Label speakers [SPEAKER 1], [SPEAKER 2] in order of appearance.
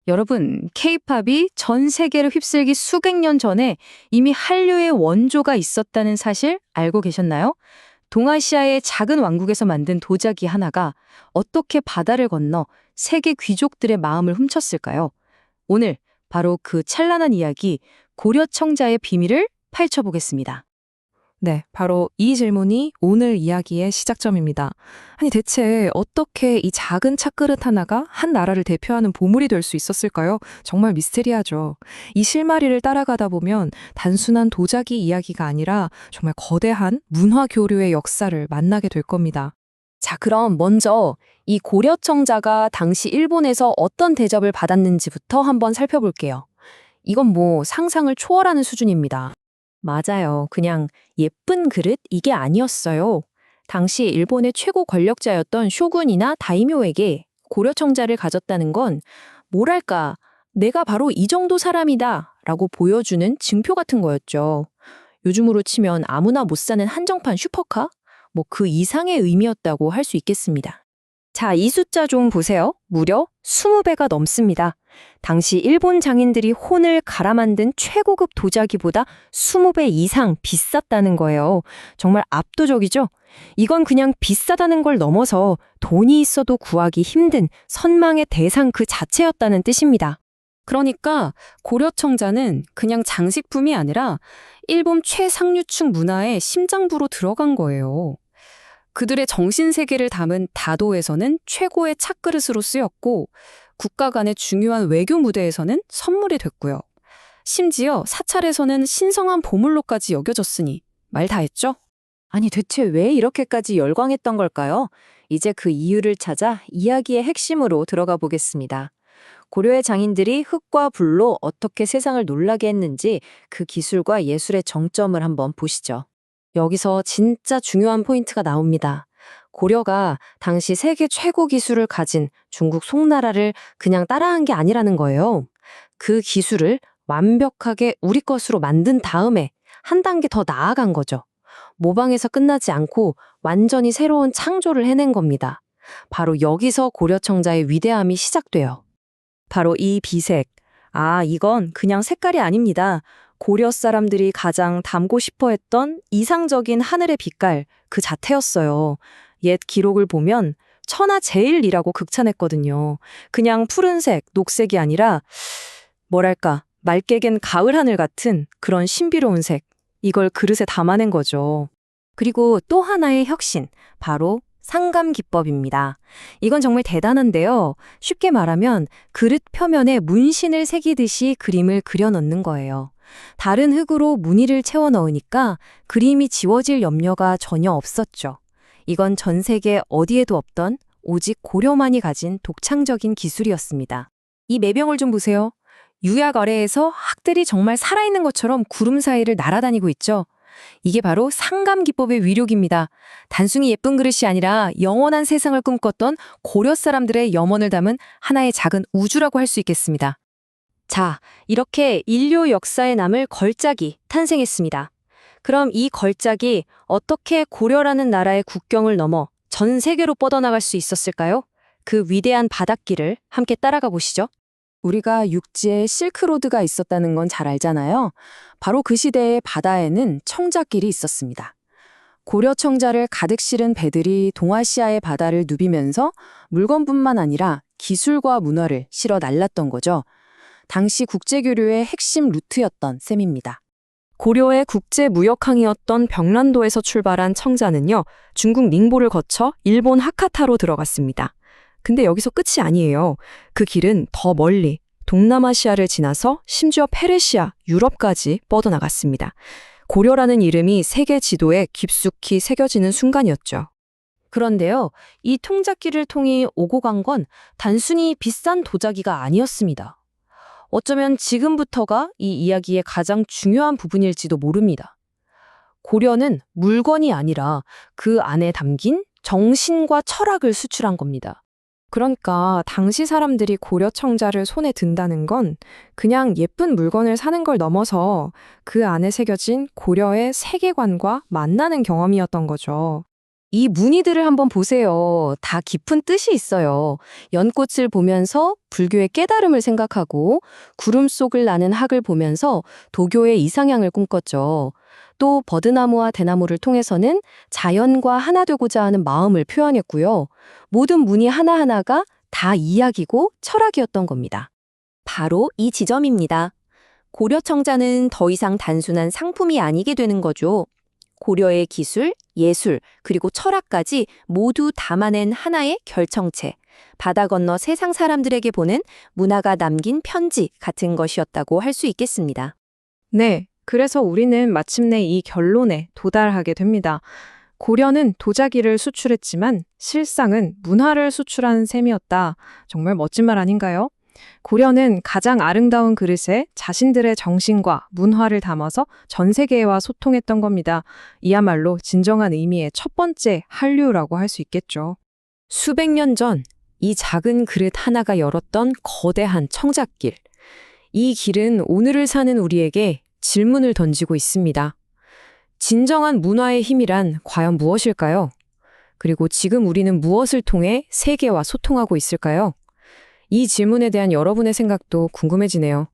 [SPEAKER 1] 여러분, 케이팝이 전 세계를 휩쓸기 수백 년 전에 이미 한류의 원조가 있었다는 사실 알고 계셨나요? 동아시아의 작은 왕국에서 만든 도자기 하나가 어떻게 바다를 건너 세계 귀족들의 마음을 훔쳤을까요? 오늘 바로 그 찬란한 이야기, 고려청자의 비밀을 파헤쳐보겠습니다.
[SPEAKER 2] 네, 바로 이 질문이 오늘 이야기의 시작점입니다. 아니, 대체 어떻게 이 작은 찻그릇 하나가 한 나라를 대표하는 보물이 될 수 있었을까요? 정말 미스테리하죠. 이 실마리를 따라가다 보면 단순한 도자기 이야기가 아니라 정말 거대한 문화 교류의 역사를 만나게 될 겁니다.
[SPEAKER 3] 자, 그럼 먼저 이 고려청자가 당시 일본에서 어떤 대접을 받았는지부터 한번 살펴볼게요. 이건 뭐 상상을 초월하는 수준입니다. 맞아요. 그냥 예쁜 그릇 이게 아니었어요. 당시 일본의 최고 권력자였던 쇼군이나 다이묘에게 고려청자를 가졌다는 건 뭐랄까, 내가 바로 이 정도 사람이다 라고 보여주는 증표 같은 거였죠. 요즘으로 치면 아무나 못 사는 한정판 슈퍼카? 뭐 그 이상의 의미였다고 할 수 있겠습니다. 자, 이 숫자 좀 보세요. 무려 20배가 넘습니다. 당시 일본 장인들이 혼을 갈아 만든 최고급 도자기보다 20배 이상 비쌌다는 거예요. 정말 압도적이죠? 이건 그냥 비싸다는 걸 넘어서 돈이 있어도 구하기 힘든 선망의 대상 그 자체였다는 뜻입니다. 그러니까 고려청자는 그냥 장식품이 아니라 일본 최상류층 문화의 심장부로 들어간 거예요. 그들의 정신세계를 담은 다도에서는 최고의 찻그릇으로 쓰였고 국가 간의 중요한 외교 무대에서는 선물이 됐고요. 심지어 사찰에서는 신성한 보물로까지 여겨졌으니 말 다 했죠? 아니 대체 왜 이렇게까지 열광했던 걸까요? 이제 그 이유를 찾아 이야기의 핵심으로 들어가 보겠습니다. 고려의 장인들이 흙과 불로 어떻게 세상을 놀라게 했는지 그 기술과 예술의 정점을 한번 보시죠. 여기서 진짜 중요한 포인트가 나옵니다. 고려가 당시 세계 최고 기술을 가진 중국 송나라를 그냥 따라한 게 아니라는 거예요. 그 기술을 완벽하게 우리 것으로 만든 다음에 한 단계 더 나아간 거죠. 모방에서 끝나지 않고 완전히 새로운 창조를 해낸 겁니다. 바로 여기서 고려청자의 위대함이 시작돼요. 바로 이 비색. 아, 이건 그냥 색깔이 아닙니다. 고려 사람들이 가장 담고 싶어 했던 이상적인 하늘의 빛깔 그 자태였어요. 옛 기록을 보면 천하제일이라고 극찬했거든요. 그냥 푸른색, 녹색이 아니라 뭐랄까 맑게 갠 가을 하늘 같은 그런 신비로운 색. 이걸 그릇에 담아낸 거죠. 그리고 또 하나의 혁신, 바로 상감 기법입니다. 이건 정말 대단한데요. 쉽게 말하면 그릇 표면에 문신을 새기듯이 그림을 그려 넣는 거예요. 다른 흙으로 무늬를 채워 넣으니까 그림이 지워질 염려가 전혀 없었죠. 이건 전 세계 어디에도 없던 오직 고려만이 가진 독창적인 기술이었습니다. 이 매병을 좀 보세요. 유약 아래에서 학들이 정말 살아있는 것처럼 구름 사이를 날아다니고 있죠. 이게 바로 상감 기법의 위력입니다. 단순히 예쁜 그릇이 아니라 영원한 세상을 꿈꿨던 고려 사람들의 염원을 담은 하나의 작은 우주라고 할 수 있겠습니다. 자, 이렇게 인류 역사에 남을 걸작이 탄생했습니다. 그럼 이 걸작이 어떻게 고려라는 나라의 국경을 넘어 전 세계로 뻗어나갈 수 있었을까요? 그 위대한 바닷길을 함께 따라가 보시죠. 우리가 육지에 실크로드가 있었다는 건 잘 알잖아요. 바로 그 시대의 바다에는 청자길이 있었습니다. 고려 청자를 가득 실은 배들이 동아시아의 바다를 누비면서 물건뿐만 아니라 기술과 문화를 실어 날랐던 거죠. 당시 국제교류의 핵심 루트였던 셈입니다. 고려의 국제무역항이었던 병란도에서 출발한 청자는요, 중국 닝보를 거쳐 일본 하카타로 들어갔습니다. 근데 여기서 끝이 아니에요. 그 길은 더 멀리 동남아시아를 지나서 심지어 페르시아, 유럽까지 뻗어나갔습니다. 고려라는 이름이 세계 지도에 깊숙이 새겨지는 순간이었죠. 그런데요, 이 통작길을 통해 오고 간 건 단순히 비싼 도자기가 아니었습니다. 어쩌면 지금부터가 이 이야기의 가장 중요한 부분일지도 모릅니다. 고려는 물건이 아니라 그 안에 담긴 정신과 철학을 수출한 겁니다. 그러니까 당시 사람들이 고려 청자를 손에 든다는 건 그냥 예쁜 물건을 사는 걸 넘어서 그 안에 새겨진 고려의 세계관과 만나는 경험이었던 거죠. 이 무늬들을 한번 보세요. 다 깊은 뜻이 있어요. 연꽃을 보면서 불교의 깨달음을 생각하고 구름 속을 나는 학을 보면서 도교의 이상향을 꿈꿨죠. 또 버드나무와 대나무를 통해서는 자연과 하나 되고자 하는 마음을 표현했고요. 모든 무늬 하나하나가 다 이야기고 철학이었던 겁니다. 바로 이 지점입니다. 고려청자는 더 이상 단순한 상품이 아니게 되는 거죠. 고려의 기술, 예술, 그리고 철학까지 모두 담아낸 하나의 결정체. 바다 건너 세상 사람들에게 보낸 문화가 남긴 편지 같은 것이었다고 할 수 있겠습니다.
[SPEAKER 2] 네, 그래서 우리는 마침내 이 결론에 도달하게 됩니다. 고려는 도자기를 수출했지만 실상은 문화를 수출한 셈이었다. 정말 멋진 말 아닌가요? 고려는 가장 아름다운 그릇에 자신들의 정신과 문화를 담아서 전 세계와 소통했던 겁니다. 이야말로 진정한 의미의 첫 번째 한류라고 할 수 있겠죠.
[SPEAKER 3] 수백 년 전 이 작은 그릇 하나가 열었던 거대한 청작길. 이 길은 오늘을 사는 우리에게 질문을 던지고 있습니다. 진정한 문화의 힘이란 과연 무엇일까요? 그리고 지금 우리는 무엇을 통해 세계와 소통하고 있을까요? 이 질문에 대한 여러분의 생각도 궁금해지네요.